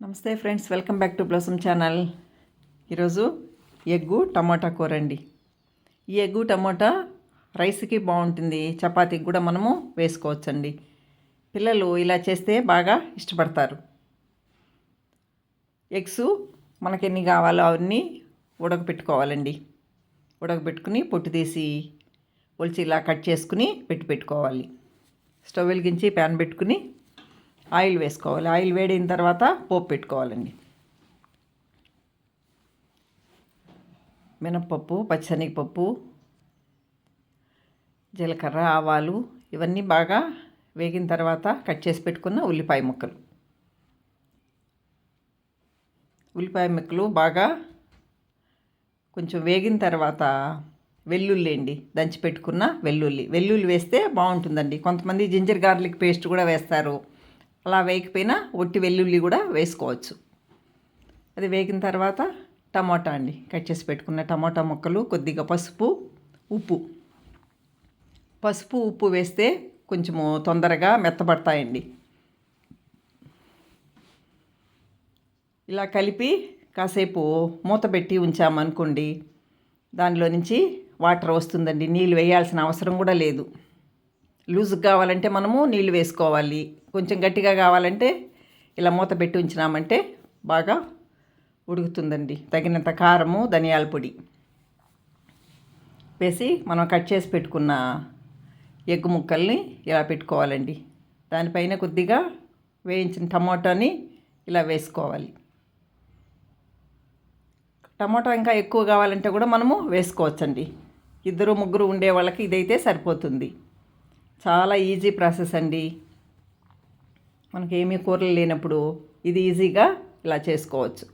నమస్తే friends, welcome back to Blossom channel. ఈరోజు egg టమాటా కూర అండి. ఈ ఎగ్గు టమాటా రైస్కి బాగుంటుంది, చపాతీకి కూడా మనము వేసుకోవచ్చండి. పిల్లలు ఇలా చేస్తే బాగా ఇష్టపడతారు. ఎగ్స్ మనకి ఎన్ని కావాలో అవన్నీ ఉడకపెట్టుకోవాలండి. ఉడకబెట్టుకుని పొట్టు తీసి ఒలిచి ఇలా కట్ చేసుకుని పెట్టుకోవాలి. స్టవ్ వెలిగించి ప్యాన్ పెట్టుకుని ఆయిల్ వేసుకోవాలి. ఆయిల్ వేడిన తర్వాత పోపు పెట్టుకోవాలండి. మినప్పప్పు, పచ్చిశనగపప్పు, జీలకర్ర, ఆవాలు ఇవన్నీ బాగా వేగిన తర్వాత కట్ చేసి పెట్టుకున్న ఉల్లిపాయ ముక్కలు. ఉల్లిపాయ ముక్కలు బాగా కొంచెం వేగిన తర్వాత వెల్లుల్లి అండి, దంచి పెట్టుకున్న వెల్లుల్లి వేస్తే బాగుంటుందండి. కొంతమంది జింజర్ గార్లిక్ పేస్ట్ కూడా వేస్తారు. అలా వేయకపోయినా ఒట్టి వెల్లుల్లి కూడా వేసుకోవచ్చు. అది వేగిన తర్వాత టమాటా అండి, కట్ చేసి పెట్టుకున్న టమాటా ముక్కలు, కొద్దిగా పసుపు, ఉప్పు వేస్తే కొంచెము తొందరగా మెత్తబడతాయండి. ఇలా కలిపి కాసేపు మూత పెట్టి ఉంచామనుకోండి, దానిలో నుంచి వాటర్ వస్తుందండి. నీళ్ళు వేయాల్సిన అవసరం కూడా లేదు. లూజ్గా కావాలంటే మనము నీళ్ళు వేసుకోవాలి. కొంచెం గట్టిగా కావాలంటే ఇలా మూత పెట్టి ఉంచినామంటే బాగా ఉడుకుతుందండి. తగినంత కారము, ధనియాల పొడి వేసి మనం కట్ చేసి పెట్టుకున్న ఎగ్ ముక్కల్ని ఇలా పెట్టుకోవాలండి. దానిపైన కొద్దిగా వేయించిన టమాటాని ఇలా వేసుకోవాలి. టమాటా ఇంకా ఎక్కువ కావాలంటే కూడా మనము వేసుకోవచ్చండి. 2-3 ఉండే వాళ్ళకి ఇదైతే సరిపోతుంది. చాలా ఈజీ ప్రాసెస్ అండి. మనకి ఏమీ కూరలు లేనప్పుడు ఇది ఈజీగా ఇలా చేసుకోవచ్చు.